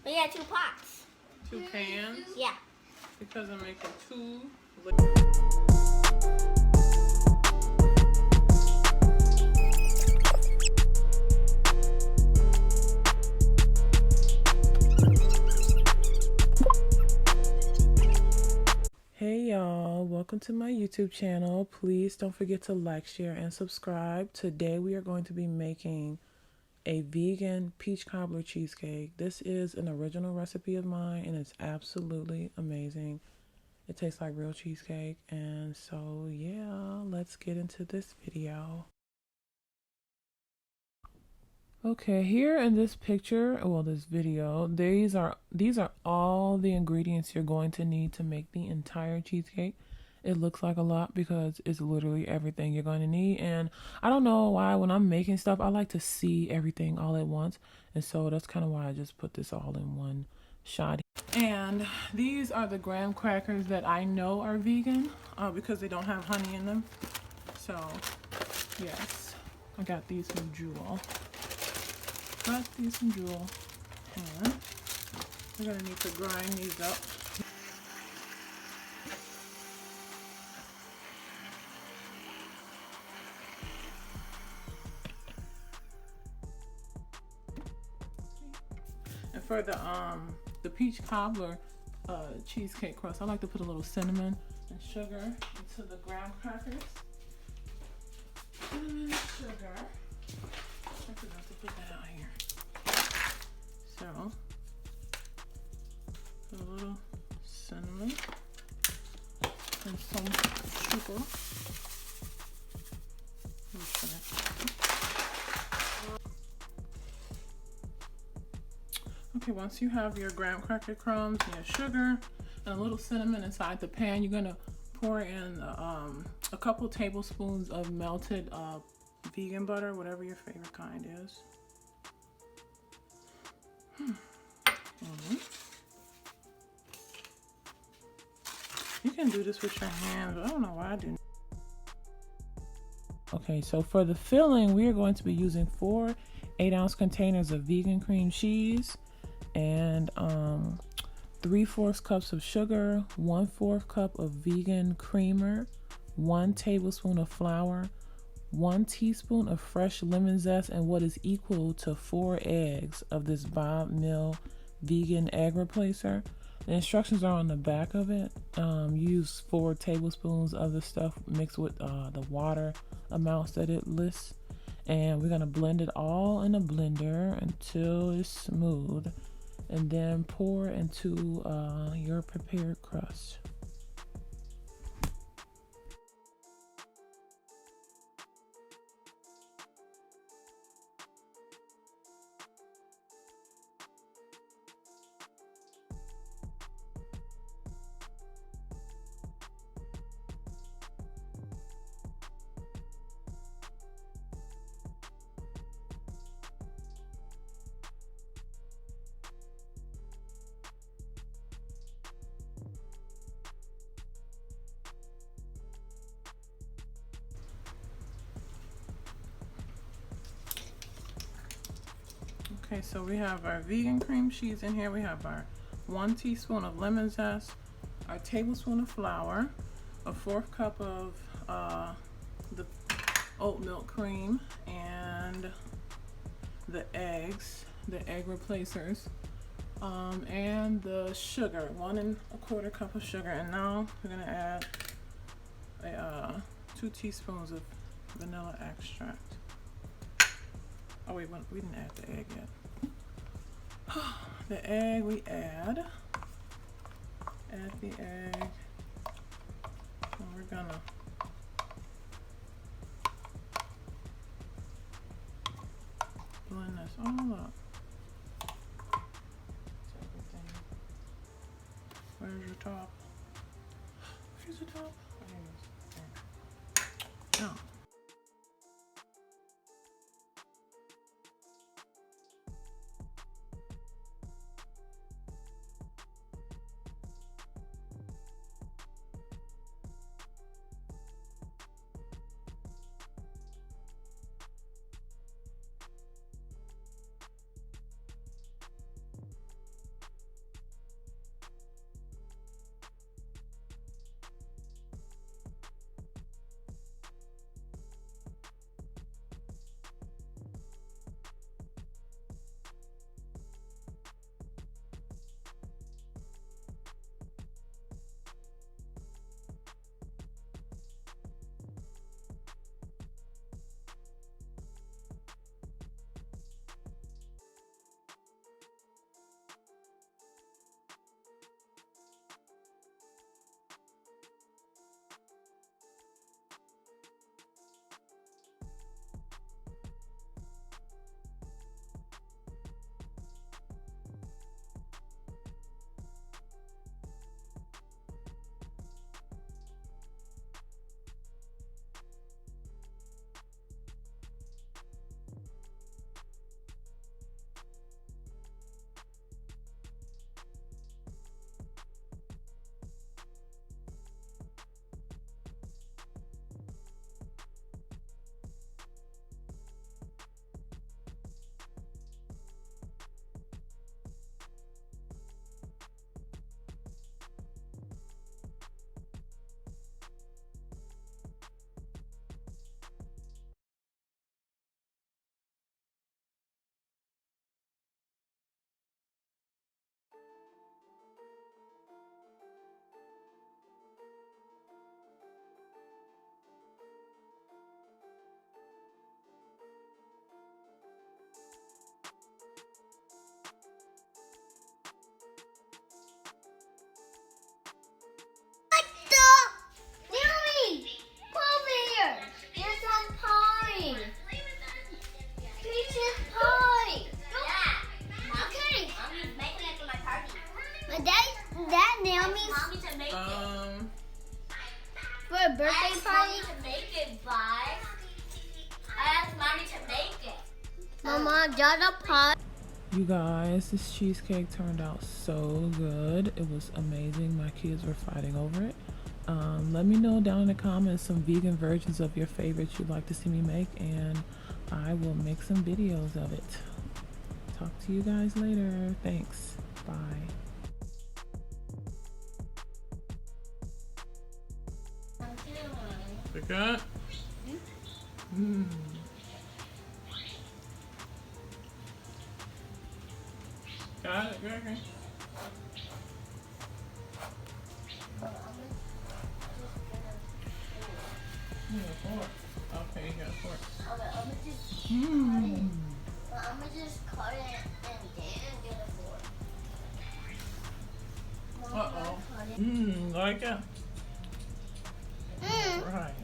Oh yeah, 2 pots. 2 pans? Yeah. Because I'm making 2. Hey y'all, welcome to my YouTube channel. Please don't forget to like, share, and subscribe. Today we are going to be making a vegan peach cobbler cheesecake. This is an original recipe of mine and it's absolutely amazing. It tastes like real cheesecake, and so yeah, let's get into this video. Okay, here in this picture, well, this video, these are all the ingredients you're going to need to make the entire cheesecake. It looks like a lot because it's literally everything you're going to need. And I don't know why when I'm making stuff, I like to see everything all at once. And so that's kind of why I just put this all in one shot. And these are the graham crackers that I know are vegan because they don't have honey in them. So yes, I got these from Jewel. And we're gonna need to grind these up. And for the peach cobbler cheesecake crust, I like to put a little cinnamon and sugar into the graham crackers. Cinnamon and sugar. I forgot to put that out here. So, put a little cinnamon and some sugar. Okay, once you have your graham cracker crumbs and your sugar and a little cinnamon inside the pan, you're gonna pour in a couple tablespoons of melted vegan butter, whatever your favorite kind is. You can do this with your hands, but I don't know why I do. Okay, so for the filling, we are going to be using 4 8-ounce containers of vegan cream cheese and 3/4 cups of sugar, 1/4 cup of vegan creamer, 1 tablespoon of flour, 1 teaspoon of fresh lemon zest, and what is equal to 4 eggs of this Bob Mill vegan egg replacer. The instructions are on the back of it. Use 4 tablespoons of the stuff mixed with the water amounts that it lists. And we're gonna blend it all in a blender until it's smooth. And then pour into your prepared crust. Okay, so we have our vegan cream cheese in here. We have our 1 teaspoon of lemon zest, our tablespoon of flour, a 1/4 cup of the oat milk cream, and the eggs, the egg replacers, and the sugar, 1 1/4 cup of sugar. And now we're gonna add 2 teaspoons of vanilla extract. Oh wait, we didn't add the egg yet. The egg we add the egg, and we're gonna blend this all up. Where's your top? Here's the top. No. birthday party? To make it, bye. I asked Mommy to make it. Mama, got a pot. You guys, this cheesecake turned out so good. It was amazing. My kids were fighting over it. Let me know down in the comments some vegan versions of your favorites you'd like to see me make, and I will make some videos of it. Talk to you guys later. Thanks. Bye. Pick up. Got it, Gregory. You got a fork. Okay, you got a fork. Okay, I'm gonna just cut it. I'm gonna just cut it and then get a fork. Uh-oh. Like that. Right.